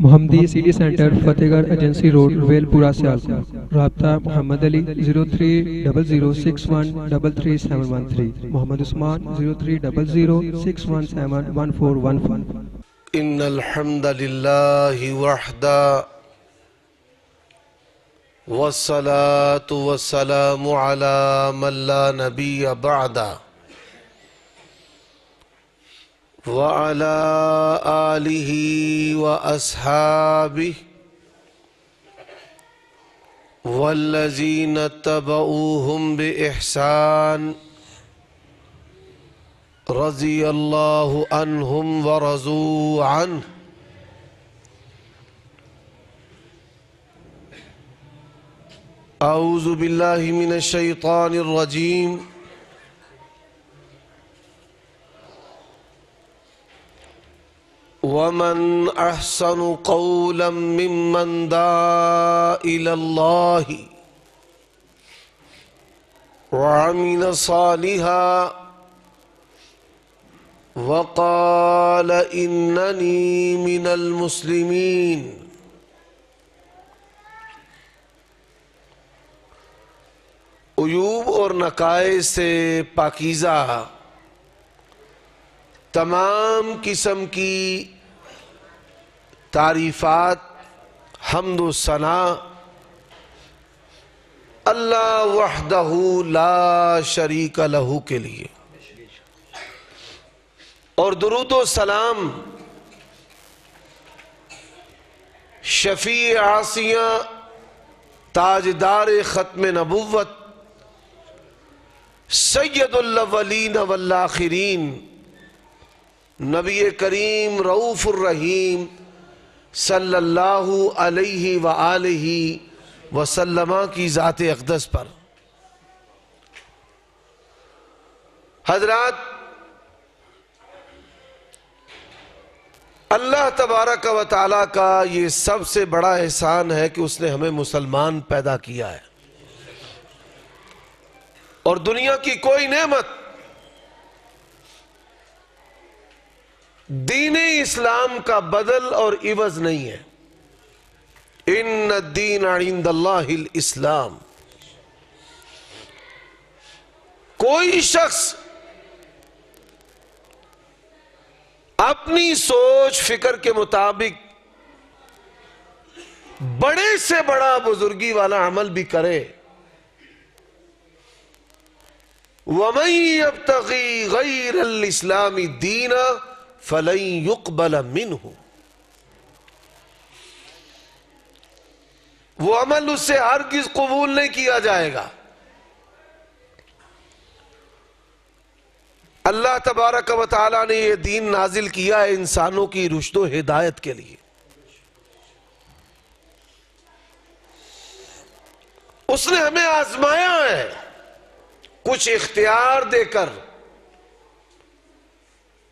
محمدی city centre فتح گڑھ agency road well پورہ سیالکوٹ۔ رابطہ محمد علی 030061337113، محمد عثمان 030061711415۔ ان الحمد للہ وحدہ والصلاة والسلام علی من لا نبی بعدہ وعلى آلہ وأصحابہ والذین اتبعوہم بإحسان رضی اللہ عنہم ورضوا عنہ۔ اعوذ باللہ من الشیطان الرجیم۔ وَمَنْ أَحْسَنُ قَوْلًا مِّمَّنْ دَعَا إِلَى اللَّهِ وَعَمِلَ صَالِحًا وَقَالَ إِنَّنِي مِنَ الْمُسْلِمِينَ۔ عیوب اور نقائص سے پاکیزہ تمام قسم کی تعریفات، حمد و ثنا اللہ وحدہ لا شریک لہ کے لیے، اور درود و سلام شفیع عاصیاں تاجدار ختم نبوت سید الاولین والآخرین نبی کریم رؤوف الرحیم صلی اللہ علیہ وآلہ وسلم کی ذات اقدس پر۔ حضرات، اللہ تبارک و تعالیٰ کا یہ سب سے بڑا احسان ہے کہ اس نے ہمیں مسلمان پیدا کیا ہے، اور دنیا کی کوئی نعمت دین اسلام کا بدل اور عوض نہیں ہے۔ ان الدین عند اللہ الاسلام۔ کوئی شخص اپنی سوچ فکر کے مطابق بڑے سے بڑا بزرگی والا عمل بھی کرے، وَمَن يَبْتَغِي غَيْرَ الْإِسْلَامِ دِينًا فَلَن يُقْبَلَ مِنْهُ، وہ عمل اس سے ہرگز قبول نہیں کیا جائے گا۔ اللہ تبارک و تعالیٰ نے یہ دین نازل کیا ہے انسانوں کی رشد و ہدایت کے لیے۔ اس نے ہمیں آزمایا ہے کچھ اختیار دے کر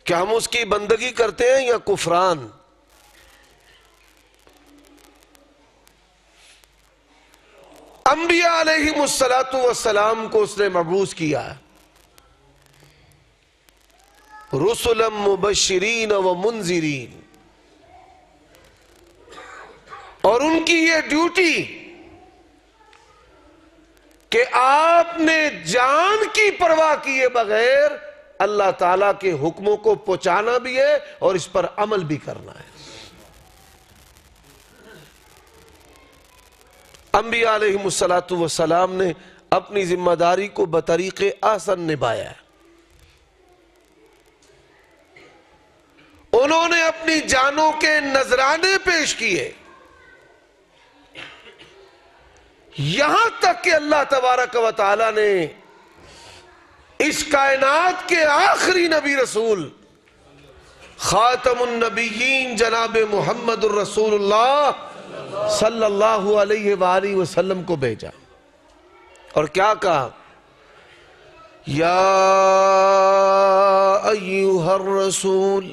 کہ ہم اس کی بندگی کرتے ہیں یا کفران۔ انبیاء علیہم السلام کو اس نے مبعوث کیا ہے، رسلا مبشرین و منذرین، اور ان کی یہ ڈیوٹی کہ آپ نے جان کی پرواہ کیے بغیر اللہ تعالیٰ کے حکموں کو پہنچانا بھی ہے اور اس پر عمل بھی کرنا ہے۔ انبیاء علیہم السلام نے اپنی ذمہ داری کو بطریق احسن نبھایا ہے۔ انہوں نے اپنی جانوں کے نذرانے پیش کیے، یہاں تک کہ اللہ تبارک و تعالی نے اس کائنات کے آخری نبی رسول خاتم النبیین جناب محمد الرسول اللہ صلی اللہ علیہ وآلہ وسلم کو بھیجا، اور کیا کہا؟ یا ایہا الرسول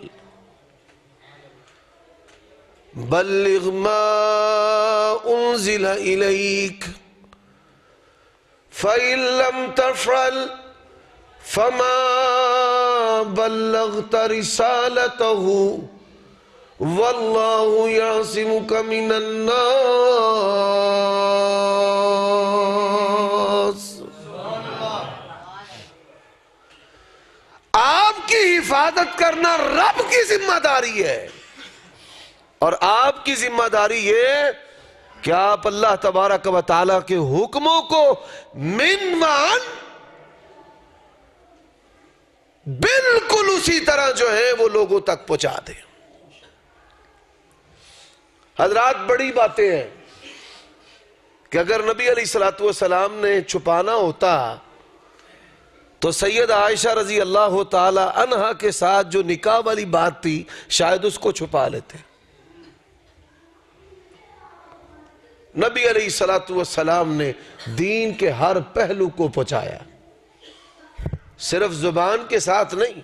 بلغ ما انزل الیک فَإِن لَمْ تَفْعَلْ فَمَا بَلَّغْتَ رِسَالَتَهُ واللہ یعصمک من الناس. آپ کی حفاظت کرنا رب کی ذمہ داری ہے، اور آپ کی ذمہ داری یہ کہ آپ اللہ تبارک و تعالیٰ کے حکموں کو من وعن بالکل اسی طرح جو ہے وہ لوگوں تک پہنچا دیں. حضرات بڑی باتیں ہیں کہ اگر نبی علیہ السلام نے چھپانا ہوتا تو سید عائشہ رضی اللہ تعالی عنہا کے ساتھ جو نکاح والی بات تھی شاید اس کو چھپا لیتے. نبی علیہ السلام نے دین کے ہر پہلو کو پہنچایا، صرف زبان کے ساتھ نہیں،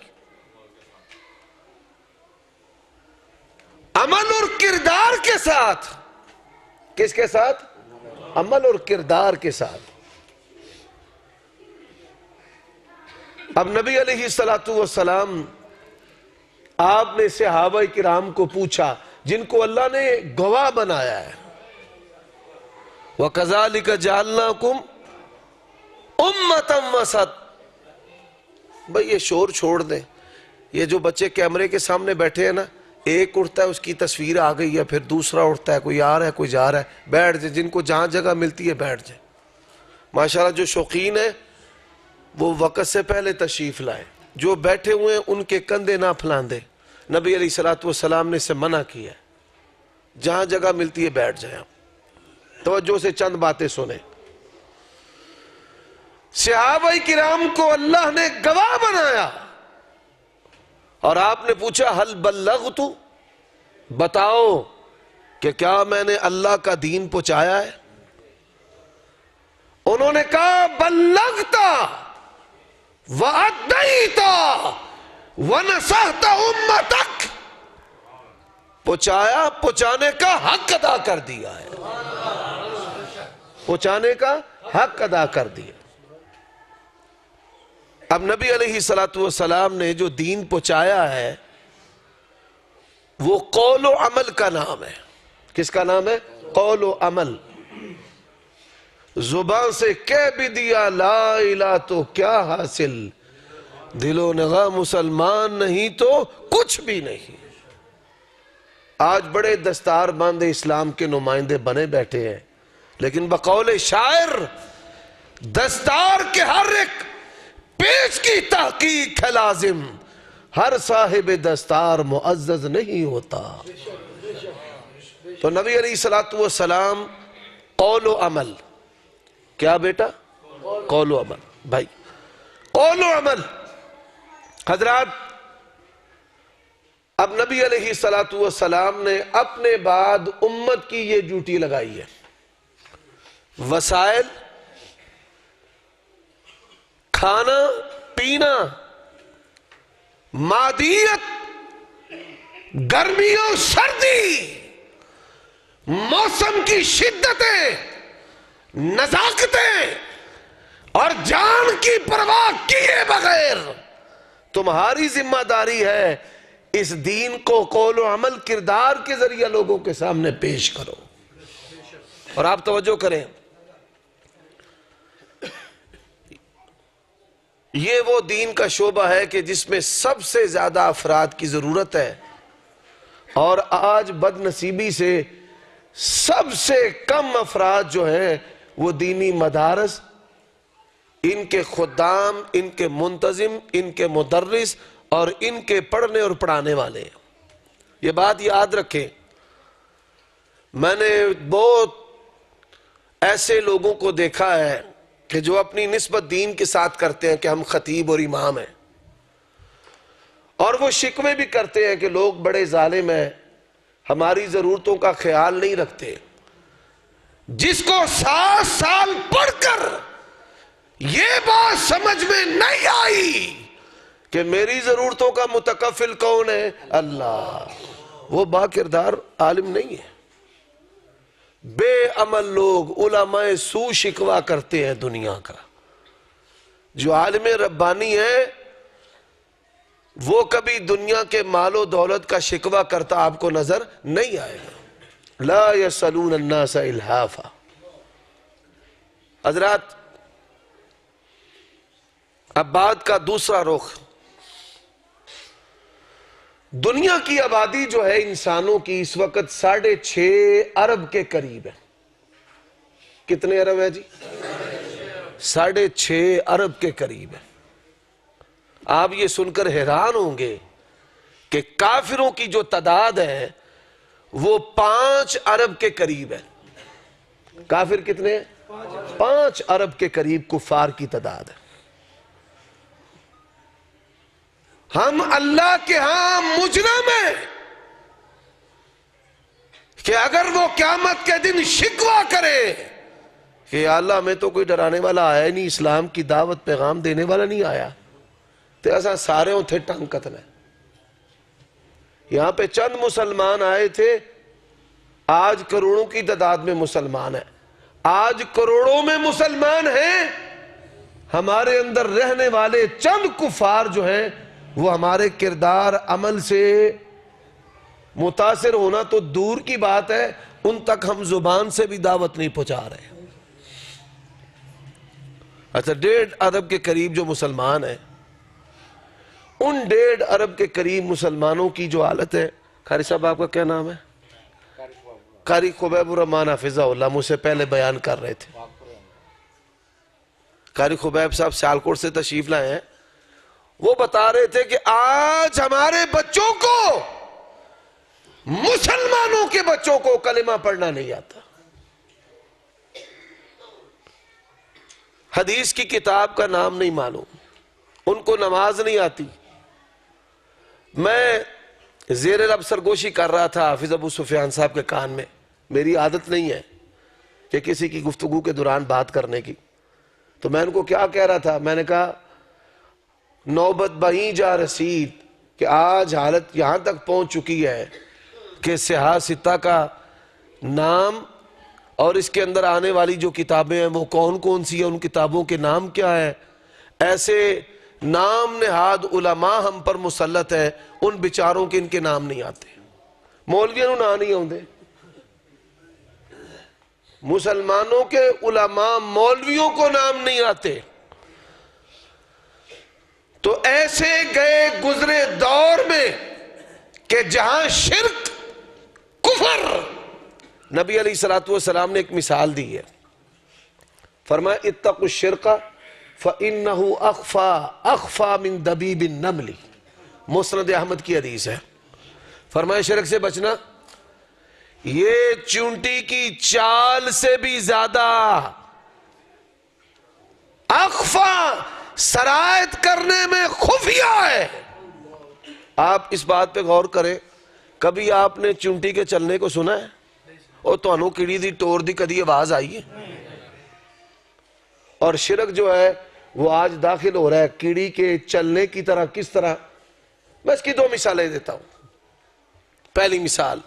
عمل اور کردار کے ساتھ. کس کے ساتھ؟ عمل اور کردار کے ساتھ. اب نبی علیہ السلام آپ نے صحابہ کرام کو پوچھا جن کو اللہ نے گواہ بنایا ہے، وَكَذَلِكَ جَعَلْنَاكُمْ أُمَّةً وَسَطًا. بھئی یہ شور چھوڑ دیں. یہ جو بچے کیمرے کے سامنے بیٹھے ہیں نا، ایک اٹھتا ہے اس کی تصویر آ گئی ہے، پھر دوسرا اٹھتا ہے، کوئی آ رہا ہے کوئی جا رہا ہے. بیٹھ جائے، جن کو جہاں جگہ ملتی ہے بیٹھ جائے. ماشاءاللہ جو شوقین ہیں وہ وقت سے پہلے تشریف لائے. جو بیٹھے ہوئے ہیں ان کے کندھے نہ پھلاندے. نبی علیہ السلام نے اسے منع کیا ہے. جہاں جگہ ملتی ہے بیٹھ جائیں. توجہ سے چند باتیں سنیں. صحابہ کرام کو اللہ نے گواہ بنایا اور آپ نے پوچھا حل بلغت، بتاؤ کہ کیا میں نے اللہ کا دین پہنچایا ہے؟ انہوں نے کہا بلغتا وَأَدَّيْتَ وَنَصَحْتَ أُمَّتَكَ. پہنچایا، پہنچانے کا حق ادا کر دیا ہے. پہنچانے کا حق ادا کر دیا. اب نبی علیہ السلام نے جو دین پہنچایا ہے وہ قول و عمل کا نام ہے. کس کا نام ہے؟ قول و عمل. زبان سے کہہ بھی دیا لا الہ تو کیا حاصل، دل و نگاہ مسلمان نہیں تو کچھ بھی نہیں. آج بڑے دستار باندھے اسلام کے نمائندے بنے بیٹھے ہیں، لیکن بقول شاعر دستار کے ہر ایک پیش کی تحقیق ہے لازم، ہر صاحب دستار معزز نہیں ہوتا. تو نبی علیہ السلام قول و عمل. کیا بیٹا؟ قول و عمل. بھائی قول و عمل. حضرات اب نبی علیہ السلام نے اپنے بعد امت کی یہ ڈیوٹی لگائی ہے. وسائل، کھانا پینا، مادیت، گرمی و سردی، موسم کی شدتیں، نزاکتیں اور جان کی پرواہ کیے بغیر تمہاری ذمہ داری ہے اس دین کو قول و عمل کردار کے ذریعے لوگوں کے سامنے پیش کرو. اور آپ توجہ کریں، یہ وہ دین کا شعبہ ہے کہ جس میں سب سے زیادہ افراد کی ضرورت ہے، اور آج بد نصیبی سے سب سے کم افراد جو ہیں وہ دینی مدارس، ان کے خدام، ان کے منتظم، ان کے مدرس اور ان کے پڑھنے اور پڑھانے والے. یہ بات یاد رکھیں. میں نے بہت ایسے لوگوں کو دیکھا ہے کہ جو اپنی نسبت دین کے ساتھ کرتے ہیں کہ ہم خطیب اور امام ہیں، اور وہ شکوے بھی کرتے ہیں کہ لوگ بڑے ظالم ہیں، ہماری ضرورتوں کا خیال نہیں رکھتے. جس کو 7 سال پڑھ کر یہ بات سمجھ میں نہیں آئی کہ میری ضرورتوں کا متکفل کون ہے؟ اللہ. وہ با کردار عالم نہیں ہے. بے عمل لوگ علماء سو شکوا کرتے ہیں دنیا کا. جو عالم ربانی ہے وہ کبھی دنیا کے مال و دولت کا شکوہ کرتا آپ کو نظر نہیں آئے گا. لا یسألون الناس الحافا. حضرات اب بات کا دوسرا رخ. دنیا کی آبادی جو ہے انسانوں کی اس وقت 6.5 ارب کے قریب ہے. کتنے ارب ہے جی؟ 6.5 ارب کے قریب ہے. آپ یہ سن کر حیران ہوں گے کہ کافروں کی جو تعداد ہے وہ 5 ارب کے قریب ہے. کافر کتنے ہیں؟ 5 ارب کے قریب کفار کی تعداد ہے. ہم اللہ کے ہاں مجرم ہیں کہ اگر وہ قیامت کے دن شکوہ کرے کہ اللہ ہمیں تو کوئی ڈرانے والا آیا نہیں، اسلام کی دعوت پیغام دینے والا نہیں آیا، تو ایسا سارے ہوں تھے ٹنگ قتل ہے. یہاں پہ چند مسلمان آئے تھے، آج کروڑوں کی تعداد میں مسلمان ہیں. آج کروڑوں میں مسلمان ہیں، ہمارے اندر رہنے والے چند کفار جو ہیں وہ ہمارے کردار عمل سے متاثر ہونا تو دور کی بات ہے، ان تک ہم زبان سے بھی دعوت نہیں پہنچا رہے. اچھا 1.5 ارب کے قریب جو مسلمان ہیں، ان 1.5 ارب کے قریب مسلمانوں کی جو حالت ہے. قاری صاحب آپ کا کیا نام ہے؟ قاری خبیب الرحمن حفظہ اللہ مجھ سے پہلے بیان کر رہے تھے. قاری خبیب صاحب سیالکوٹ سے تشریف لائے ہیں. وہ بتا رہے تھے کہ آج ہمارے بچوں کو، مسلمانوں کے بچوں کو کلمہ پڑھنا نہیں آتا، حدیث کی کتاب کا نام نہیں معلوم، ان کو نماز نہیں آتی. میں زیر لب سرگوشی کر رہا تھا حافظ ابو سفیان صاحب کے کان میں. میری عادت نہیں ہے کہ کسی کی گفتگو کے دوران بات کرنے کی، تو میں ان کو کیا کہہ رہا تھا، میں نے کہا نوبت بہیں جا رسید کہ آج حالت یہاں تک پہنچ چکی ہے کہ سیاہ ستہ کا نام اور اس کے اندر آنے والی جو کتابیں ہیں وہ کون کون سی ہیں، ان کتابوں کے نام کیا ہے. ایسے نام نہاد علماء ہم پر مسلط ہے، ان بیچاروں کے ان کے نام نہیں آتے. مولویوں نہ نہیں آتے، مسلمانوں کے علماء مولویوں کو نام نہیں آتے. تو ایسے گئے گزرے دور میں کہ جہاں شرک، کفر، نبی علیہ السلام نے ایک مثال دی ہے. فرمایا اتقوا الشرک فإنہ اخفى من دبیب النمل. مسند احمد کی حدیث ہے. فرمایا شرک سے بچنا، یہ چونٹی کی چال سے بھی زیادہ اخفا، سرایت کرنے میں خفیہ ہے. آپ اس بات پہ غور کریں، کبھی آپ نے چونٹی کے چلنے کو سنا ہے؟ اور تو انہوں کیڑی دی ٹور دی کدی آواز آئی ہے؟ اور شرک جو ہے وہ آج داخل ہو رہا ہے کیڑی کے چلنے کی طرح. کس طرح؟ میں اس کی 2 مثالیں دیتا ہوں. پہلی مثال،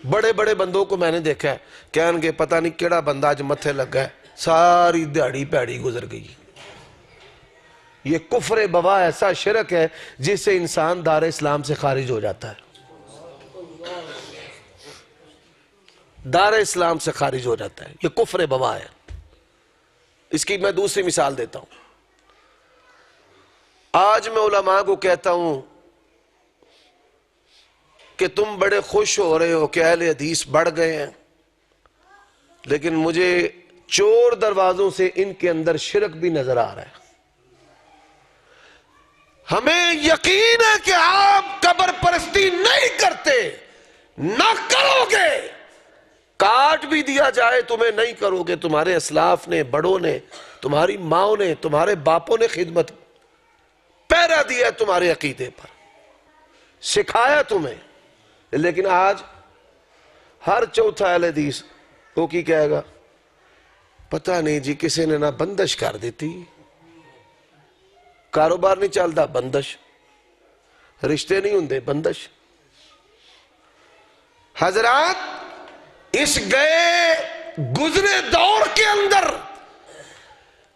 بڑے بڑے بندوں کو میں نے دیکھا ہے، کہن گے پتہ نہیں کیڑا بندہ آج متھے لگا ہے، ساری دیہڑی پیڑی گزر گئی. یہ کفر بوا، ایسا شرک ہے جس سے انسان دار اسلام سے خارج ہو جاتا ہے، دار اسلام سے خارج ہو جاتا ہے. یہ کفر بوا ہے. اس کی میں دوسری مثال دیتا ہوں. آج میں علماء کو کہتا ہوں کہ تم بڑے خوش ہو رہے ہو کہ اہل حدیث بڑھ گئے ہیں، لیکن مجھے چور دروازوں سے ان کے اندر شرک بھی نظر آ رہا ہے. ہمیں یقین ہے کہ آپ قبر پرستی نہیں کرتے، نہ کرو گے، کاٹ بھی دیا جائے تمہیں نہیں کرو گے. تمہارے اسلاف نے، بڑوں نے، تمہاری ماؤں نے، تمہارے باپوں نے خدمت پہرا دیا تمہارے عقیدے پر، سکھایا تمہیں. لیکن آج ہر چوتھا اہل حدیث وہ کی کہے گا، پتہ نہیں جی کسی نے نہ بندش کر دیتی، کاروبار نہیں چلتا بندش، رشتے نہیں ہوندے بندش. حضرات اس گئے گزرے دور کے اندر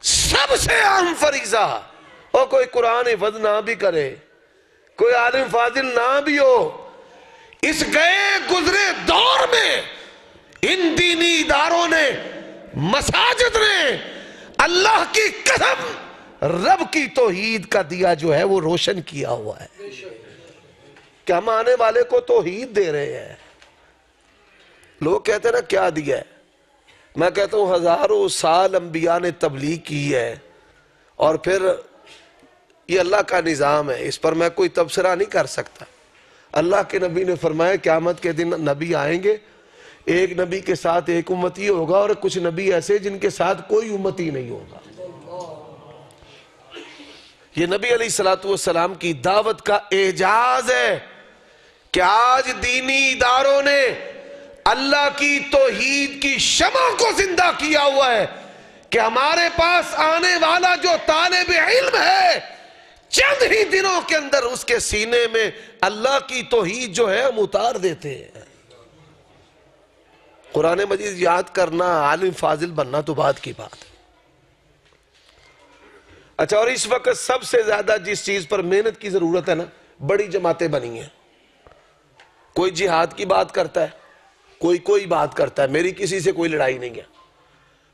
سب سے اہم فریضہ، اور کوئی قرآن حفظ نہ بھی کرے، کوئی عالم فاضل نہ بھی ہو، اس گئے گزرے دور میں ان دینی اداروں نے، مساجد نے اللہ کی قسم رب کی توحید کا دیا جو ہے وہ روشن کیا ہوا ہے کہ ہم آنے والے کو توحید دے رہے ہیں۔ لوگ کہتے ہیں نا کیا دیا ہے، میں کہتا ہوں ہزاروں سال انبیاء نے تبلیغ کی ہے، اور پھر یہ اللہ کا نظام ہے، اس پر میں کوئی تبصرہ نہیں کر سکتا۔ اللہ کے نبی نے فرمایا قیامت کے دن نبی آئیں گے، ایک نبی کے ساتھ ایک امتی ہوگا، اور کچھ نبی ایسے جن کے ساتھ کوئی امتی نہیں ہوگا۔ یہ نبی علیہ السلام کی دعوت کا اعجاز ہے کہ آج دینی اداروں نے اللہ کی توحید کی شمع کو زندہ کیا ہوا ہے کہ ہمارے پاس آنے والا جو طالب علم ہے چند ہی دنوں کے اندر اس کے سینے میں اللہ کی توحید جو ہے ہم اتار دیتے ہیں۔ قرآن مجید یاد کرنا، عالم فاضل بننا تو بات کی بات ہے۔ اچھا، اور اس وقت سب سے زیادہ جس چیز پر محنت کی ضرورت ہے نا، بڑی جماعتیں بنی ہیں۔ کوئی جہاد کی بات کرتا ہے، کوئی بات کرتا ہے، میری کسی سے کوئی لڑائی نہیں ہے،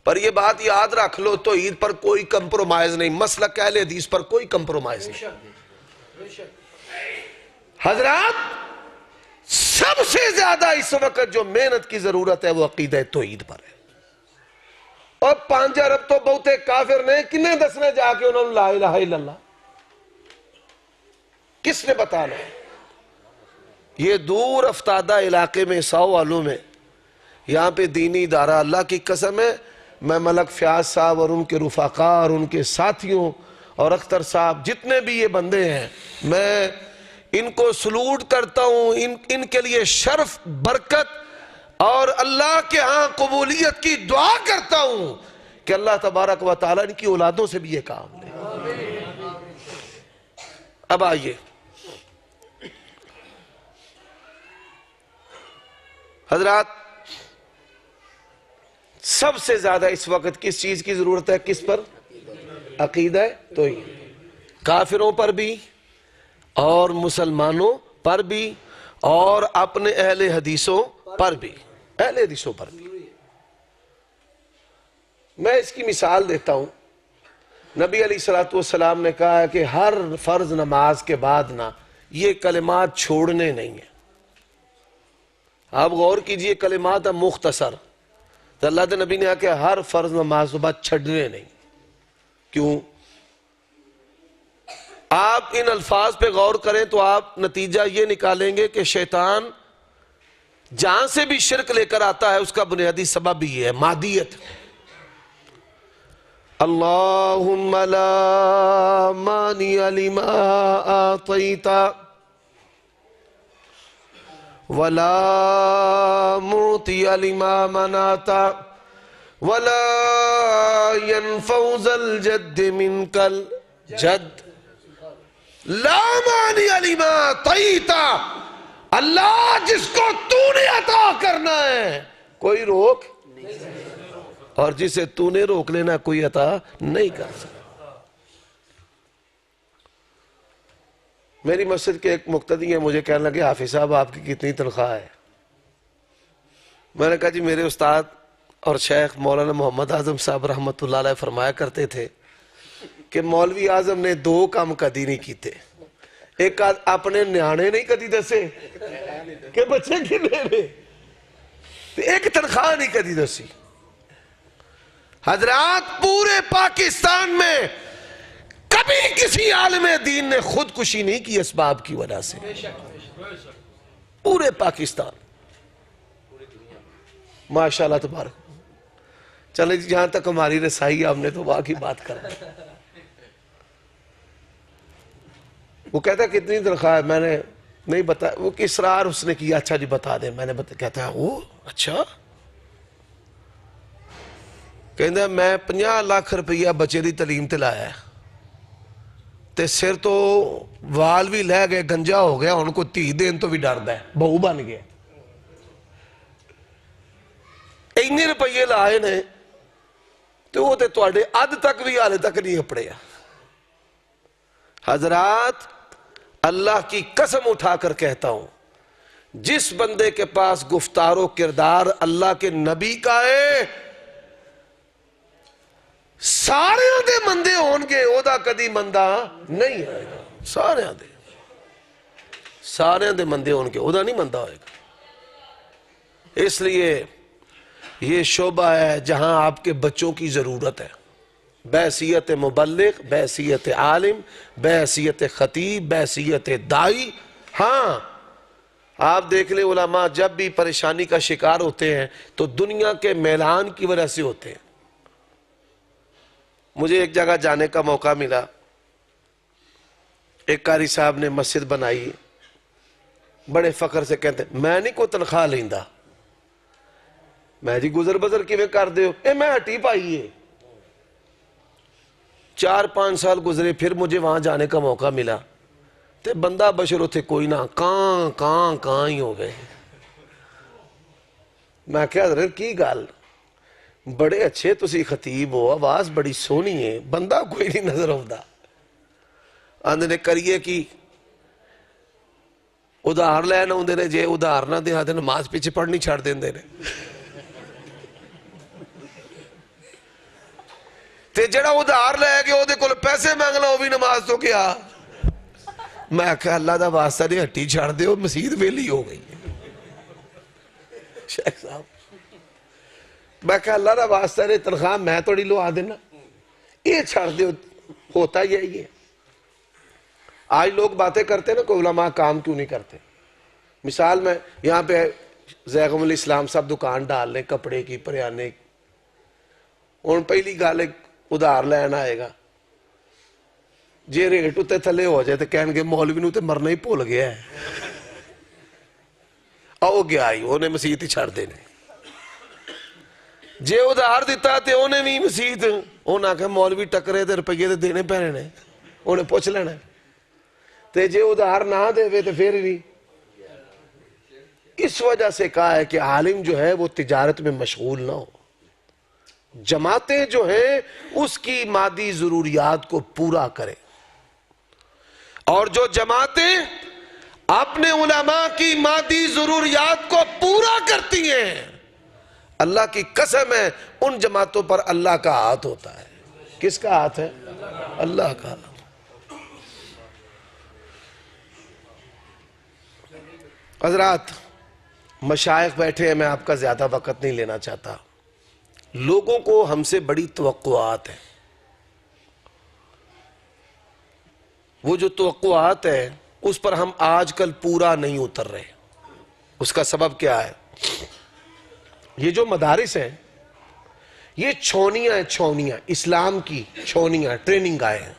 پر یہ بات یاد رکھ لو توحید پر کوئی کمپرومائز نہیں، مسلک اہل حدیث پر کوئی کمپرومائز نہیں۔ حضرات، سب سے زیادہ اس وقت جو محنت کی ضرورت ہے وہ عقیدہ توحید پر ہے۔ اور 5 ارب تو بہتے کافر نے کنے دسنے جا کے انہوں نے لا الہ الا اللہ، کس نے بتانا؟ یہ دور افتادہ علاقے میں 100 والوں میں یہاں پہ دینی ادارہ، اللہ کی قسم ہے، میں ملک فیاض صاحب اور ان کے رفقا اور ان کے ساتھیوں اور اختر صاحب جتنے بھی یہ بندے ہیں، میں ان کو سلوٹ کرتا ہوں، ان کے لیے شرف، برکت اور اللہ کے ہاں قبولیت کی دعا کرتا ہوں کہ اللہ تبارک و تعالیٰ ان کی اولادوں سے بھی یہ کام لے۔ اب آئیے، حضرات، سب سے زیادہ اس وقت کس چیز کی ضرورت ہے؟ کس پر؟ عقیدہ توحید، کافروں پر بھی اور مسلمانوں پر بھی اور اپنے اہل حدیثوں پر بھی، اہل حدیثوں پر بھی۔ میں اس کی مثال دیتا ہوں۔ نبی علیہ السلام نے کہا ہے کہ ہر فرض نماز کے بعد نا یہ کلمات چھوڑنے نہیں ہیں۔ آپ غور کیجئے، کلمات مختصر، تو اللہ کے نبی نے کہا کہ ہر فرض نماز کے بعد چھڑنے نہیں۔ کیوں؟ آپ ان الفاظ پہ غور کریں تو آپ نتیجہ یہ نکالیں گے کہ شیطان جہاں سے بھی شرک لے کر آتا ہے اس کا بنیادی سبب یہ ہے مادیت۔ اللہم لا مانع لما آتیت ولا معطی لما منعت ولا ينفع ذا الجد منک الجد لا مانع لما آتیت۔ اللہ جس کو تو نے عطا کرنا ہے کوئی روک، اور جسے تو نے روک لینا کوئی عطا نہیں کر سکتا۔ میری مسجد کے ایک مقتدی ہیں، مجھے کہنے لگے حافظ صاحب آپ کی کتنی تنخواہ ہے؟ میں نے کہا جی میرے استاد اور شیخ مولانا محمد اعظم صاحب رحمت اللہ علیہ فرمایا کرتے تھے کہ مولوی اعظم نے 2 کام کدی نہیں کیتے۔ ایک اپنے نیانے نہیں کدی دسے کہ بچے کنے نے، ایک تنخواہ نہیں کدی دسی۔ حضرات، پورے پاکستان میں کبھی کسی عالم دین نے خودکشی نہیں کی اسباب کی وجہ سے، پورے پاکستان، ماشاءاللہ تبارک۔ چلے جی، جہاں تک ہماری رسائی ہم نے تو واقعی بات کر دی۔ وہ کہتا ہے کتنی تنخواہ ہے؟ میں نے نہیں بتایا، وہ اصرار اس نے کیا، اچھا جی بتا دیں۔ میں نے کہتا ہے وہ اچھا، کہتا میں 50 لاکھ روپیہ بچے دی تعلیم تے لایا ہے، تے سر تو وال بھی لے گئے، گنجا ہو گیا، ان کو تھی دین تو بھی ڈرد ہے، بہو بن گیا۔ اتنے روپیے لائے نے تو وہ تے تواڈے اد تک بھی حالے تک نہیں اپڑے۔ حضرات، اللہ کی قسم اٹھا کر کہتا ہوں، جس بندے کے پاس گفتار و کردار اللہ کے نبی کا ہے، سارے دے مندے ہون گے، او دا کدی مندہ نہیں آئے گا۔ سارے دے مندے ہون گے، او دا نہیں مندہ ہوئے گا۔ اس لیے یہ شعبہ ہے جہاں آپ کے بچوں کی ضرورت ہے، بحیثیت مبلغ، بحیثیت عالم، بحیثیت خطیب، بحیثیت دائی۔ ہاں آپ دیکھ لیں علماء جب بھی پریشانی کا شکار ہوتے ہیں تو دنیا کے میلان کی وجہ سے ہوتے ہیں۔ مجھے ایک جگہ جانے کا موقع ملا، ایک قاری صاحب نے مسجد بنائی، بڑے فخر سے کہتے ہیں میں نہیں کوئی تنخواہ لیندا۔ میں جی گزر بزر کیویں کر دے ہو؟ میں ہٹی پائی ہے۔ 4-5 سال گزرے، پھر مجھے وہاں جانے کا موقع ملا، تے بندہ بشر ہوتے کوئی نہ، کہاں ہی ہو گئے۔ میں کہا حضرت کی گل، بڑے اچھے تسی خطیب ہو، آواز بڑی سونی ہے، بندہ کوئی نہیں نظر آتا۔ آندے نے کریے کی ادھار لین آندے نے، جے ادھار نہ دے آدھے نماز پیچھے پڑھنی چھڑ دیندے نے۔ تے جڑا ادھار لے گئے او دے کول پیسے مانگنا، وہ بھی نماز تو کیا۔ میں کہا اللہ دا واسطہ نہیں، ہٹی چھڑ دے، مسجد ویلی ہو گئی۔ شیخ صاحب میں کہا اللہ دا واسطہ نہیں، تنخواہ میں توڑی لوا دینا، یہ چھڑ دے، ہوتا یہی ہے۔ آج لوگ باتیں کرتے ہیں نا کہ علماء کام کیوں نہیں کرتے۔ مثال میں یہاں پہ زیغم الاسلام صاحب دکان ڈال لیں کپڑے کی، پریانے کی، اور پہلی گال ادھار لین آئے گا، جے ریٹ اتے تھلے ہو جائے تو کہن گے مولوی نو تے مرنا ہی بھول گیا ہے، آؤ گیا ہی انہیں مسیت ہی چھڑ دینے۔ جے ادھار دیتا تے انہیں بھی مسیت، انہیں آکھا مولوی ٹکرے تے روپیے تے دینے پینے، انہیں پوچھ لینا۔ تے جے ادھار نہ دے وے تے پھر بھی۔ اس وجہ سے کہا ہے کہ عالم جو ہے وہ تجارت میں مشغول نہ ہو، جماعتیں جو ہیں اس کی مادی ضروریات کو پورا کریں، اور جو جماعتیں اپنے علماء کی مادی ضروریات کو پورا کرتی ہیں، اللہ کی قسم ہے ان جماعتوں پر اللہ کا ہاتھ ہوتا ہے۔ کس کا ہاتھ ہے؟ اللہ کا۔ حضرات مشائخ بیٹھے ہیں، میں آپ کا زیادہ وقت نہیں لینا چاہتا۔ لوگوں کو ہم سے بڑی توقعات ہیں، وہ جو توقعات ہیں اس پر ہم آج کل پورا نہیں اتر رہے۔ اس کا سبب کیا ہے؟ یہ جو مدارس ہیں یہ چھونیاں اسلام کی چھونیاں، ٹریننگ آئے ہیں۔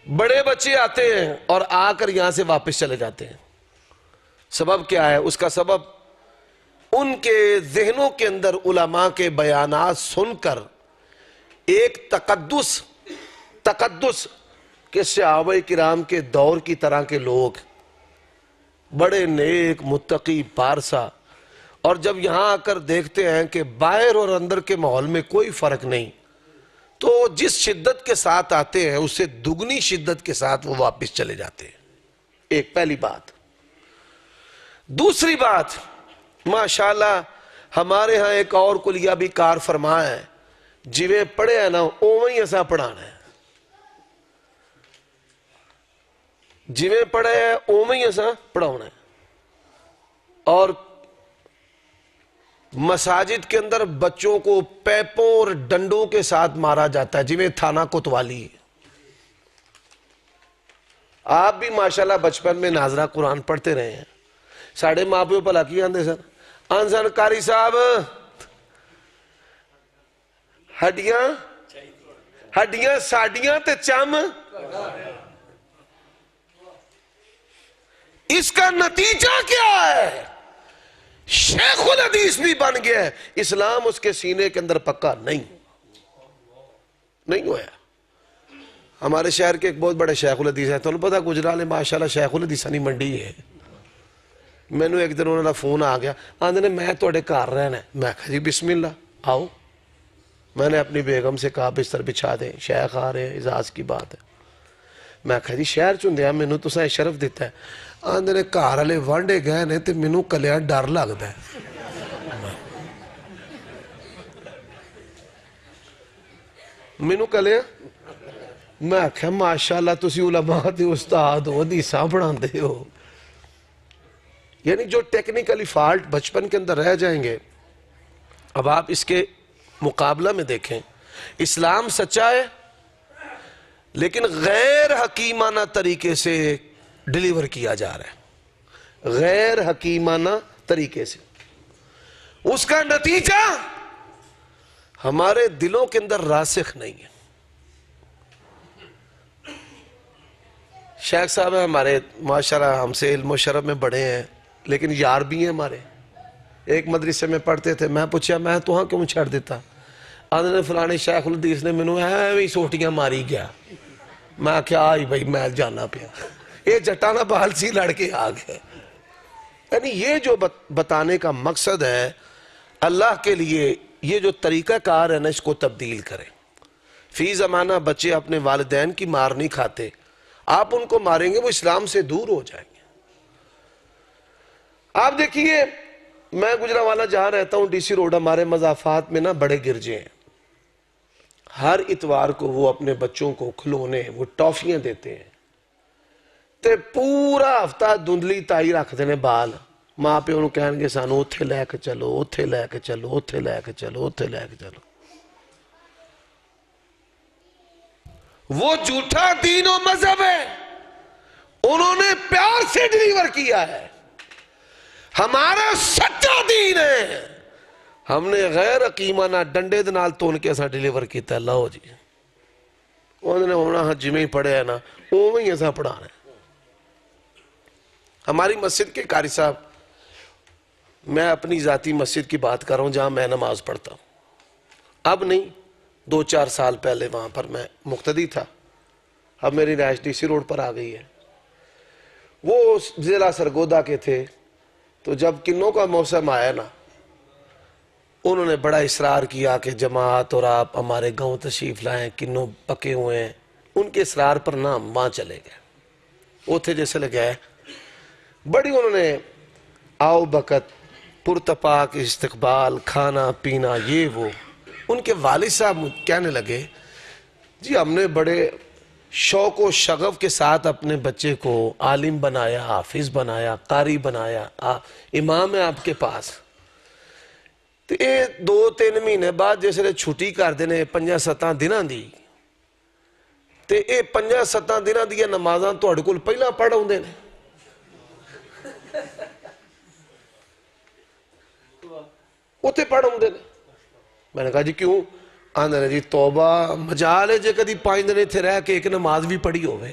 بڑے بچے آتے ہیں اور آ کر یہاں سے واپس چلے جاتے ہیں۔ سبب کیا ہے؟ اس کا سبب ان کے ذہنوں کے اندر علماء کے بیانات سن کر ایک تقدس کہ صحابہ کرام کے دور کی طرح کے لوگ بڑے نیک متقی پارسا، اور جب یہاں آ کر دیکھتے ہیں کہ باہر اور اندر کے ماحول میں کوئی فرق نہیں، تو جس شدت کے ساتھ آتے ہیں اس سے دگنی شدت کے ساتھ وہ واپس چلے جاتے ہیں۔ ایک پہلی بات۔ دوسری بات، ماشاءاللہ ہمارے ہاں ایک اور کلیہ بھی کار فرما ہے، جویں پڑھے ہیں نا اوہیں ہی ایسا پڑھانا ہے، جویں پڑھے ہیں اوہیں ہی ایسا پڑھانا ہے۔ اور مساجد کے اندر بچوں کو پیپوں اور ڈنڈوں کے ساتھ مارا جاتا ہے، جویں تھانہ کوتوالی۔ آپ بھی ماشاءاللہ بچپن میں ناظرہ قرآن پڑھتے رہے ہیں، ساڑھے ماں پیو بھلا کی آندے سن، آنسان کاری صاحب ہڈیاں ساڑیاں تے چم۔ اس کا نتیجہ کیا ہے؟ شیخ الحدیث بھی بن گیا ہے، اسلام اس کے سینے کے اندر پکا نہیں ہوا۔ ہمارے شہر کے ایک بہت بڑے شیخ الحدیث ہیں، تو انہوں پتا گجرالے ماشاءاللہ شیخ الحدیثانی منڈی ہے۔ میں نے ایک دن انہوں نے فون آ گیا، آندھے نے میں توڑے کار رہنا ہے۔ میں کہا جی بسم اللہ آؤ۔ میں نے اپنی بیگم سے کہا بستر بچھا دیں، شیخ آ رہے ہیں، اعزاز کی بات ہے۔ میں کہا جی شہر چندیا مینوں تساں شرف دیتا ہے. آندے نے گھر والے وانڈے گئے نے تے مینوں کلیا ڈر لگدا ہے. مینوں کلیا میں آخیا ماشاءاللہ تسی علماء دے استاد ہو, حدیثاں پڑھاندے ہو. یعنی جو ٹیکنیکلی فالٹ بچپن کے اندر رہ جائیں گے. اب آپ اس کے مقابلہ میں دیکھیں, اسلام سچا ہے لیکن غیر حکیمانہ طریقے سے ڈیلیور کیا جا رہا ہے, غیر حکیمانہ طریقے سے. اس کا نتیجہ ہمارے دلوں کے اندر راسخ نہیں ہے. شیخ صاحب ہیں ہمارے, ماشاءاللہ ہم سے علم و شرف میں بڑے ہیں لیکن یار بھی ہیں ہمارے. ایک مدرسے میں پڑھتے تھے, میں پوچھا میں تو ہاں کیوں چھڑ دیتا؟ آدھے نے فلانے شیخ الحدیث نے مینوں ایویں سوٹیاں ماری گیا. میں کیا آئی بھائی میں جانا پیا, یہ جٹانا بال سی لڑ کے آ گئے. یعنی یہ جو بتانے کا مقصد ہے اللہ کے لیے, یہ جو طریقہ کار ہے نا اس کو تبدیل کریں. فی زمانہ بچے اپنے والدین کی مار نہیں کھاتے, آپ ان کو ماریں گے وہ اسلام سے دور ہو جائیں گے. آپ دیکھیے میں گجرانوالہ جہاں رہتا ہوں ڈی سی روڈ, ہمارے مضافات میں نا بڑے گرجے ہیں. ہر اتوار کو وہ اپنے بچوں کو کھلونے وہ ٹافیاں دیتے ہیں تے پورا ہفتہ دھندلی تائی رکھتے ہیں بال. ماں پہ انہوں کہیں گے سانو اوتھے لے کے چلو, اوتھے لے کے چلو, اوتھے لے کے چلو, اوتھے لے کے چلو. وہ جھوٹا دین و مذہب ہے, انہوں نے پیار سے ڈیلیور کیا ہے. ہمارا سچا دین ہے, ہم نے غیر حکیمانہ ڈنڈے دے نال تون کے ایسا ڈیلیور کیتا ہے. لو جی انہوں نے ہونا ہاں جی میں پڑھے ہیں نا اوہ ہی ایسا پڑھانا ہے. ہماری مسجد کے قاری صاحب, میں اپنی ذاتی مسجد کی بات کر رہا ہوں جہاں میں نماز پڑھتا ہوں, اب نہیں 2-4 سال پہلے وہاں پر میں مقتدی تھا, اب میری رہائش ڈی سی روڈ پر آ گئی ہے. وہ ضلع سرگودا کے تھے, تو جب کنوں کا موسم آیا نا انہوں نے بڑا اصرار کیا کہ جماعت اور آپ ہمارے گاؤں تشریف لائیں, کنوں پکے ہوئے ہیں. ان کے اصرار پر نا وہاں چلے گئے. وہ تھے جیسے لگے بڑی انہوں نے آؤ بکت پرتپاک استقبال, کھانا پینا یہ وہ. ان کے والد صاحب کہنے لگے جی ہم نے بڑے شوق و شغف کے ساتھ اپنے بچے کو عالم بنایا, حافظ بنایا, قاری بنایا, امام ہے آپ کے پاس. تو یہ 2-3 مہینے بعد جیسے چھٹی کر دینے 5-7 دنوں دی, تو یہ 5-7 دنوں دیا نمازاں تہاڈے کول پہلا پڑھ آؤندے نے. اتنے پڑھ آؤندے نے. میں نے کہا جی کیوں؟ آندے نے جی توبہ مجال ہے جے کدی 5 دن اتنے رہ کے ایک نماز بھی پڑھی ہوئے.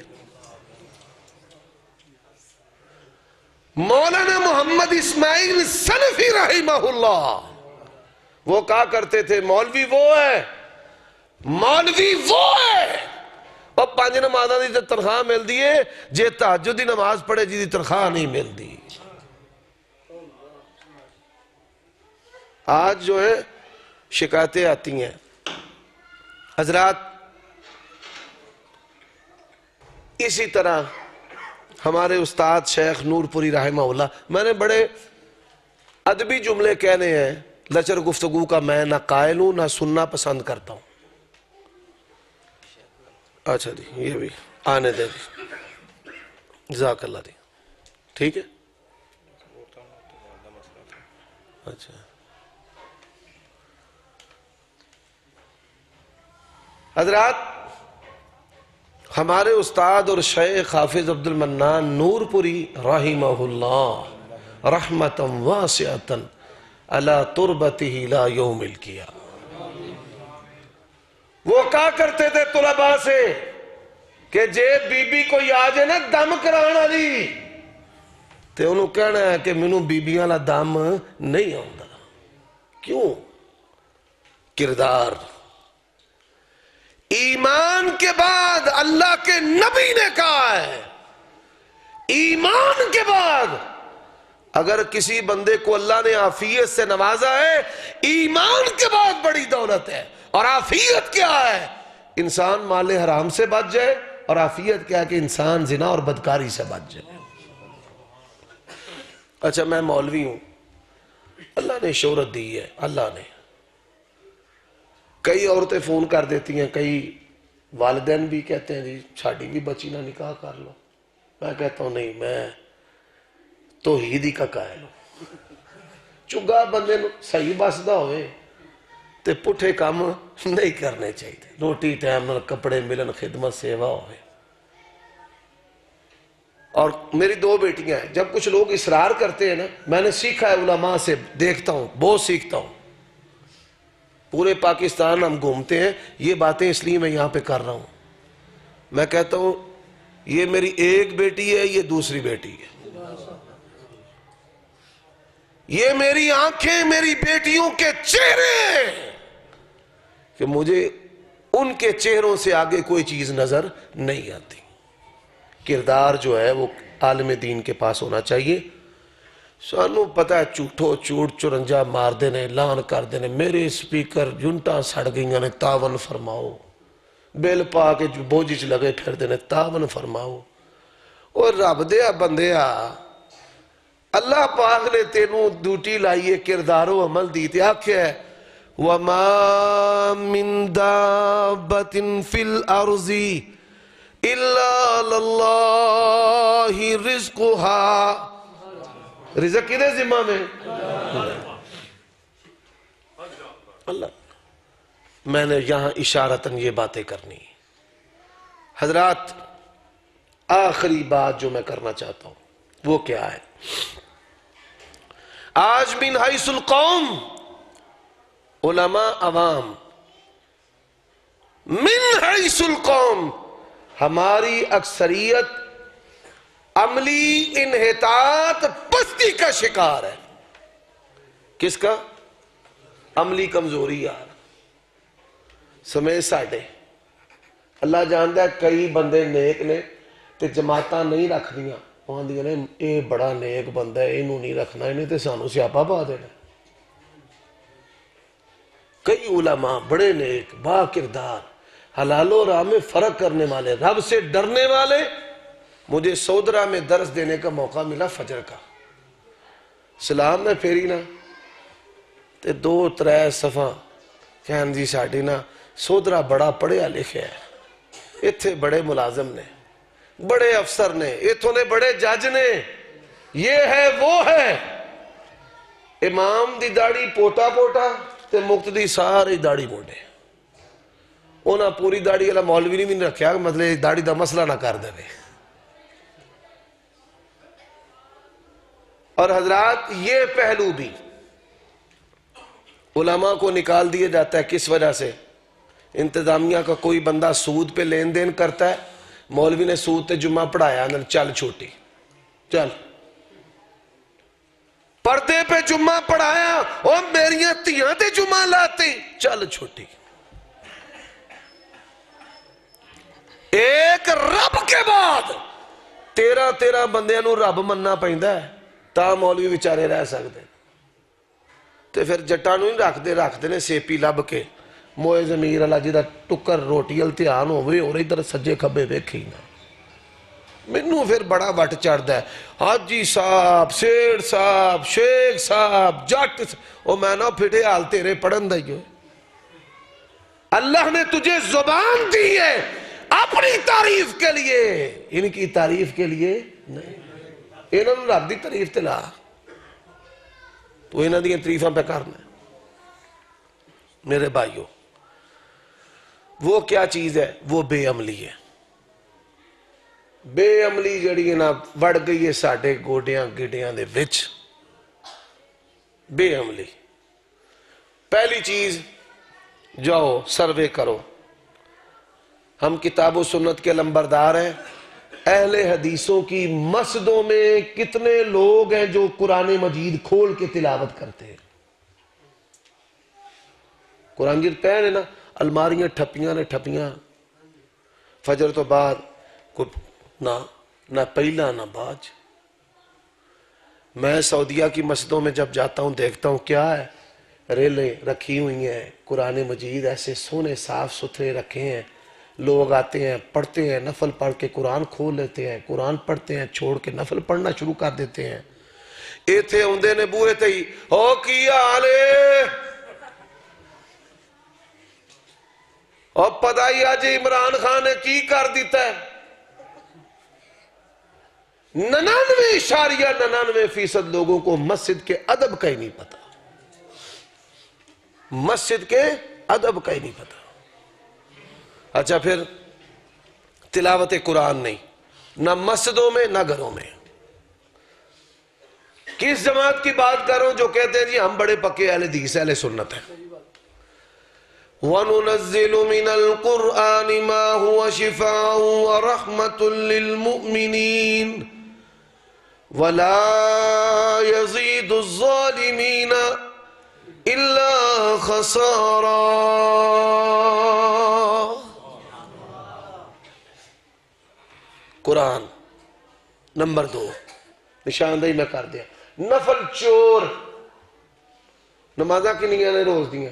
مولانا محمد اسماعیل سنفی رحمہ اللہ وہ کہا کرتے تھے مولوی وہ ہے, مولوی وہ ہے اور 5 نمازاں دی تنخواہ مل دیئے, جے تہجد دی نماز پڑھے جی دی تنخواہ نہیں مل دی. آج جو ہے شکایتیں آتی ہیں. حضرات اسی طرح ہمارے استاد شیخ نور پوری رحمہ اللہ, میں نے بڑے ادبی جملے کہنے ہیں, لچر گفتگو کا میں نہ قائل ہوں نہ سننا پسند کرتا ہوں. اچھا جی یہ بھی آنے دے دی, جزاک اللہ دی, ٹھیک ہے. اچھا حضرات ہمارے استاد اور شیخ حافظ عبد المنان نور پوری رحمہ اللہ رحمتا واسعتا علی تربتہ لا یوم القیامہ, وہ کہا کرتے تھے طلباء سے کہ جے بی بی کوئی آجے نا دم کرانا لی تے انہوں کہنا ہے کہ منوں بی بیاں لا دم نہیں آؤندا. کیوں؟ کردار. ایمان کے بعد اللہ کے نبی نے کہا ہے, ایمان کے بعد اگر کسی بندے کو اللہ نے عافیت سے نوازا ہے, ایمان کے بعد بڑی دولت ہے. اور عافیت کیا ہے؟ انسان مال حرام سے بچ جائے, اور عافیت کیا کہ انسان زنا اور بدکاری سے بچ جائے. اچھا میں مولوی ہوں, اللہ نے شہرت دی ہے, اللہ نے. کئی عورتیں فون کر دیتی ہیں, کئی والدین بھی کہتے ہیں جی چھاڑی بھی بچی نہ نکاح کر لو. میں کہتا ہوں نہیں, میں توحید ہی کا قائل ہوں. چگا بندے نو صحیح بسدا ہوئے تے پٹھے کام نہیں کرنے چاہیے. روٹی ٹائم نال, کپڑے ملن, خدمت سیوا ہوئے. اور میری 2 بیٹیاں ہیں, جب کچھ لوگ اصرار کرتے ہیں نا, میں نے سیکھا ہے علماء سے, دیکھتا ہوں, بہت سیکھتا ہوں. پورے پاکستان ہم گھومتے ہیں, یہ باتیں اس لیے میں یہاں پہ کر رہا ہوں. میں کہتا ہوں یہ میری ایک بیٹی ہے, یہ دوسری بیٹی ہے. یہ میری آنکھیں میری بیٹیوں کے چہرے, کہ مجھے ان کے چہروں سے آگے کوئی چیز نظر نہیں آتی. کردار جو ہے وہ عالم دین کے پاس ہونا چاہیے. سانو پتہ ہے جھوٹو چوٹ چرنجا مار دینے, اعلان کر دینے, میرے سپیکر یونٹاں سڑ گئیاں نے, تعاون فرماؤ. بل پا کے بوجھ لگے پھر دینے, تعاون فرماؤ. اور رب دیا بندیا, اللہ پاک نے تینوں ڈیوٹی لائیے کردار و عمل دی تے آکھیا ہے وَمَا مِن دَابَّةٍ فِي الْأَرْضِ إِلَّا لَلَّهِ رِزْقُهَا. رزق کدے ذمہ میں؟ اللہ. میں نے یہاں اشارتاً یہ باتیں کرنی. حضرات آخری بات جو میں کرنا چاہتا ہوں وہ کیا ہے؟ آج من حیث القوم, علماء عوام, من حیث القوم, ہماری اکثریت عملی انحطاط پستی کا شکار ہے. کس کا؟ عملی کمزوری. یار سمے ساڑھے اللہ جانتا ہے کئی بندے نیک نے تے جماعتاں نہیں رکھ دیاں, وہاں دیا نے اے بڑا نیک بندہ ہے, انہوں نہیں رکھنا, انہیں تے سانو سیاپا پا دینا. کئی علماء بڑے نیک, با کردار, حلال و حرام میں فرق کرنے والے, رب سے ڈرنے والے. مجھے سودرا میں درس دینے کا موقع ملا فجر کا. سلام میں پھیری نا تے 2-3 صفحہ کہن جی ساڑی نا سودرا بڑا پڑھیا لکھیا ہے, اتھے بڑے ملازم نے, بڑے افسر نے, اتھوں نے بڑے جج نے, یہ ہے وہ ہے. امام دی داڑھی پوٹا پوٹا تے مقتدی ساری داڑھی موڑے. اونا پوری داڑھی والا مولوی نہیں رکھیا مطلب داڑھی دا مسئلہ نہ کر دے. اور حضرات یہ پہلو بھی علماء کو نکال دیا جاتا ہے. کس وجہ سے؟ انتظامیہ کا کوئی بندہ سود پہ لین دین کرتا ہے, مولوی نے سود تے جمعہ پڑھایا, چل چھوٹی, چل پردے پہ جمعہ پڑھایا, اور میریاں تیاں تے جمعہ لاتے, چل چھوٹی. ایک رب کے بعد 13 بندیاں نو رب مننا پہندا ہے, تا مولوی بیچارے رہ سکتے. تے پھر جٹاں نو نہیں رکھتے نے سیپی لب کے, موئے ضمیر اللہ جی دا ٹکر روٹی التیان ہوئے اور ادھر سجے کھبے ویکھی نا. مینوں پھر بڑا وٹ چڑھدا ہے, حاجی صاحب, سیڑ صاحب, شیخ صاحب, جٹ, او میں نہ پھٹے حال تیرے پڑھن دائی ہوئے. اللہ نے تجھے زبان دی ہے اپنی تعریف کے لیے, ان کی تعریف کے لیے نہیں. انہوں نے رب دی تعریف تے لا, تو انہوں نے تعریفاں پہ کرنا. میرے بھائیو, وہ کیا چیز ہے؟ وہ بے عملی ہے. بے عملی جڑی ہے نا وڑ گئی ہے ساڑھے گوڑیاں گڑیاں دے وچ. بے عملی. پہلی چیز, جاؤ سروے کرو. ہم کتاب و سنت کے لمبردار ہیں. اہل حدیثوں کی مسجدوں میں کتنے لوگ ہیں جو قرآن مجید کھول کے تلاوت کرتے ہیں؟ قرآن گرتے ہیں نا, الماریاں ٹھپیاں نے ٹھپیاں. فجر تو بعد نہ پہلا نہ باج. میں سعودیہ کی مسجدوں میں جب جاتا ہوں دیکھتا ہوں کیا ہے, ریلیں رکھی ہوئی ہیں, قرآن مجید ایسے سونے صاف ستھرے رکھے ہیں, لوگ آتے ہیں پڑھتے ہیں، نفل پڑھ کے قرآن کھول لیتے ہیں، قرآن پڑھتے ہیں چھوڑ کے نفل پڑھنا شروع کر دیتے ہیں۔ ایتھے ہوندے نے بوئے تے ہی او کی آلے اور پتہ ہی آج عمران خان نے کی کر دیتا ہے۔ 99.99% لوگوں کو مسجد کے ادب کا ہی نہیں پتا، مسجد کے ادب کا ہی نہیں پتا۔ اچھا پھر تلاوت قرآن نہیں، نہ مسجدوں میں نہ گھروں میں۔ کس جماعت کی بات کروں جو کہتے ہیں جی ہم بڑے پکے اہل حدیث اہل سنت ہیں؟ وَنُنَزِّلُ مِنَ الْقُرْآنِ مَا هُوَ شِفَاءٌ وَرَحْمَةٌ لِّلْمُؤْمِنِينَ وَلَا يَزِيدُ الظَّالِمِينَ إِلَّا خَسَارًا۔ قرآن نمبر 2 نشاندہی میں کر دیا۔ نفل چور، نمازہ کی نہیں روز دیا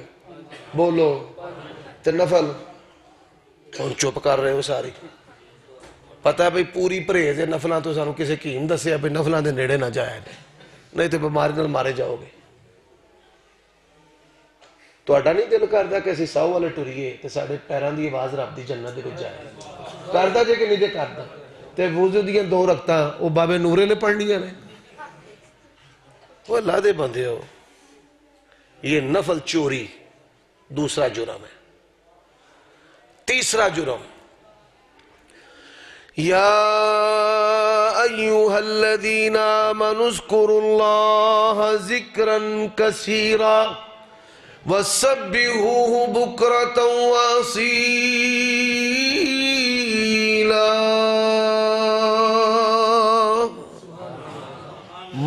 بولو تے نفل اور چپ کر رہے ہو ساری۔ پتہ ہے بھئی پوری پرہیز ہے نفلان تو سانو کسی کیم دسے ہے بھئی نفلان دے نیڑے نہ جائے نہیں تو بیماری نال مارے جاؤ گے۔ تو اڈا نہیں دل کردہ کہ اسی ساؤ والے ٹوریے تے ساڑھے پیران دی آواز رب دی جنت دے کو جائے کردہ جے کہ نہیں جے کردہ تے وضو دیاں 2 رکھتا وہ بابے نورے نے پڑھنیاں نے۔ وہ اللہ دے بندے ہو، یہ نفل چوری دوسرا جرم ہے۔ تیسرا جرم، یا ایوہا الذین آمنوا اذکروا اللہ ذکرا کثیرا وسبحوہ بکرۃ واصیلا۔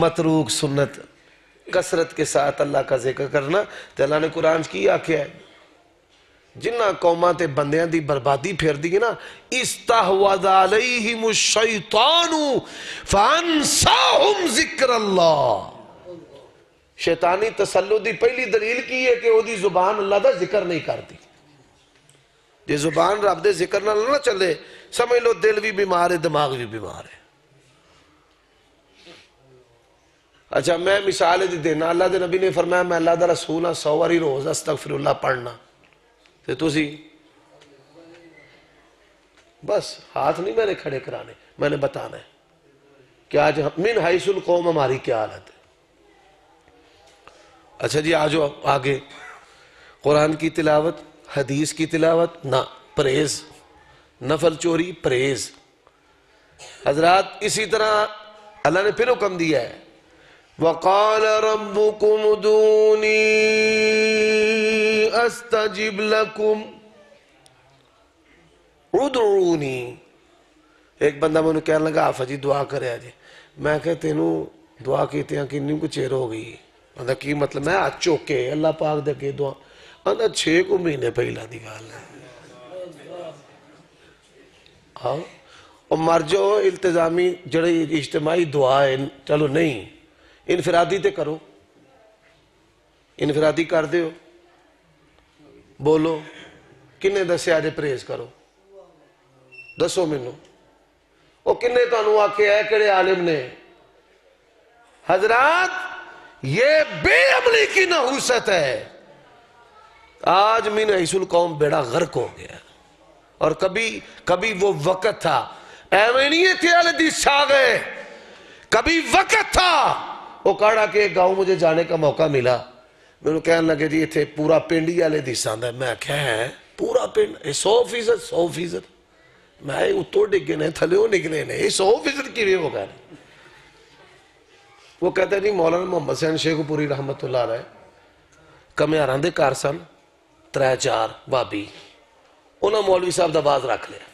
متروک سنت کثرت کے ساتھ اللہ کا ذکر کرنا۔ تو اللہ نے قرآن کی آکھیا ہے جنہ قوماں تے بندیاں دی بربادی پھیر دی نا، استحوذ علیہم الشیطان فانساہم ذکر اللہ۔ شیطانی تسلط دی پہلی دلیل کی ہے کہ وہ دی زبان اللہ دا ذکر نہیں کرتی۔ یہ زبان رب دے ذکر نہ چلے سمجھ لو دل بھی بیمار ہے دماغ بھی بیمار ہے۔ اچھا میں مثال دی دینا، اللہ دے نبی نے فرمایا میں اللہ دا رسول ہاں 100 واری روز استغفر اللہ پڑھنا تے تسی بس ہاتھ نہیں میں نے کھڑے کرانے، میں نے بتانا ہے کہ آج من حیث القوم ہماری کیا حالت ہے۔ اچھا جی آجو آگے، قرآن کی تلاوت، حدیث کی تلاوت نہ، پرہیز، نفل چوری پرہیز۔ حضرات اسی طرح اللہ نے پھر حکم دیا ہے وَقَالَ رَبُّكُمُ ادْعُونِي أَسْتَجِبْ لَكُمْ ادْعُونِی۔ ایک بندہ میں نے کہنے لگا آفا جی دعا کرے آجے، میں کہتے ہیں دعا کیتے ہیں کہ نہیں کو چیر ہو گئی۔ اندھا کی مطلب میں آج چوکے اللہ پاک دے کے دعا اندھا 6 کو مہینے پہلا دی گال ہے اور مر جو التزامی جڑے اجتماعی دعا ہے چلو نہیں انفرادی تے کرو، انفرادی کر دیو بولو کنے دسے آجے پریز کرو دسو منو او کنے تانوں آکے ہے کڑے عالم نے۔ حضرات یہ بے عملی کی نحوست ہے۔ آج من حیث القوم بیڑا غرق ہو گیا اور کبھی وہ وقت تھا ایمینیے تھے حدیث چھا گئے، کبھی وقت تھا وہ کہا کہ گاؤں مجھے جانے کا موقع ملا، میں نے کہنے لگے جی تھے پورا پنڈی والے حدیث آندا ہے، میں کہا ہے پورا پنڈ 100% میں اتو ڈگے نے تھلیوں نکلے نے 100% کی بھی ہو گئے۔ وہ کہتے ہیں جی مولانا محمد حسین شیخ پوری رحمت اللہ علیہ کمیاران دے کارسن 3-4 بابی انہوں مولوی صاحب دا باز رکھ لیا،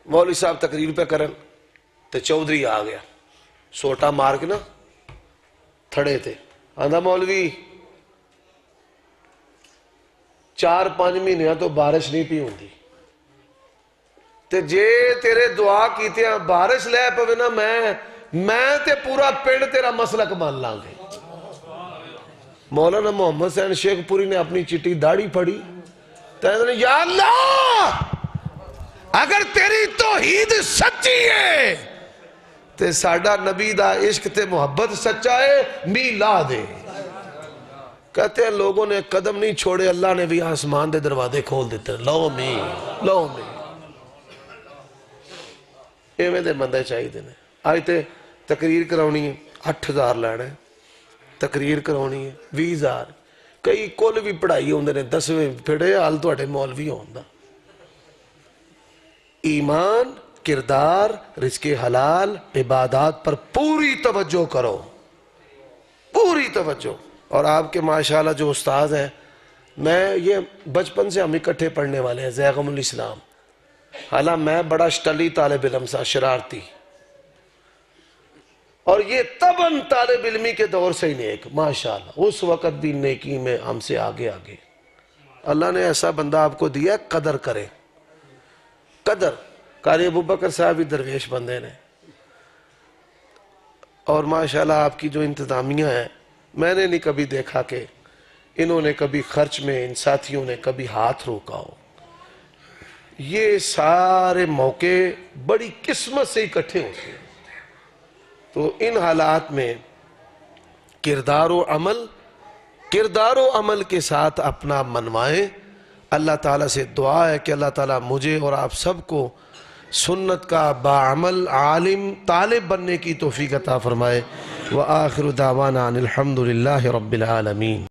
مولوی صاحب تقریر پہ کرن تے چودھری آ گیا سوٹا مار کے نا تھڑے تھے آندھا مولوی 4-5 مہینیاں تو بارش نہیں پی ہوندی تے جے تیرے دعا کیتے ہیں بارش لے پوے نا میں تے پورا پنڈ تیرا مسلک مان لائیں گے۔ مولانا محمد حسین شیخ پوری نے اپنی چٹی داڑھی پڑی یا اللہ اگر تیری توحید سچی ہے تے ساڈا نبی دا عشق تے محبت سچا ہے می لا دے. کہتے ہیں لوگوں نے قدم نہیں چھوڑے، اللہ نے بھی آسمان دے دروازے کھول دیتے لو می لو می. ایویں دے بندے چاہیے دینے. آج تے تقریر کراؤنی ہے 8,000 لینا ہے، تقریر کراؤنی ہے 20,000. کئی کل بھی پڑھائی ہوندے نے 10ویں پھڑے حال توڑے مولوی ہوندہ. ایمان، کردار، رزق حلال، عبادات پر پوری توجہ کرو، پوری توجہ. اور آپ کے ماشاءاللہ جو استاذ ہیں، میں یہ بچپن سے ہم اکٹھے پڑھنے والے ہیں، زیغم الاسلام. حالانکہ میں بڑا شٹلی طالب علم سا، شرارتی، اور یہ تباً طالب علمی کے دور سے ہی نیک ماشاءاللہ، اس وقت بھی نیکی میں ہم سے آگے آگے. اللہ نے ایسا بندہ آپ کو دیا، قدر کرے. قدر. قاری ابوبکر صاحب بھی درویش بندے نے، اور ماشاءاللہ آپ کی جو انتظامیہ ہے، میں نے نہیں کبھی دیکھا کہ انہوں نے کبھی خرچ میں ان ساتھیوں نے کبھی ہاتھ روکا ہو. یہ سارے موقع بڑی قسمت سے اکٹھے ہوتے ہیں. تو ان حالات میں کردار و عمل کے ساتھ اپنا منوائیں. اللہ تعالیٰ سے دعا ہے کہ اللہ تعالیٰ مجھے اور آپ سب کو سنت کا باعمل عالم طالب بننے کی توفیق عطا فرمائے. وآخر دعوانا ان الحمدللہ رب العالمین.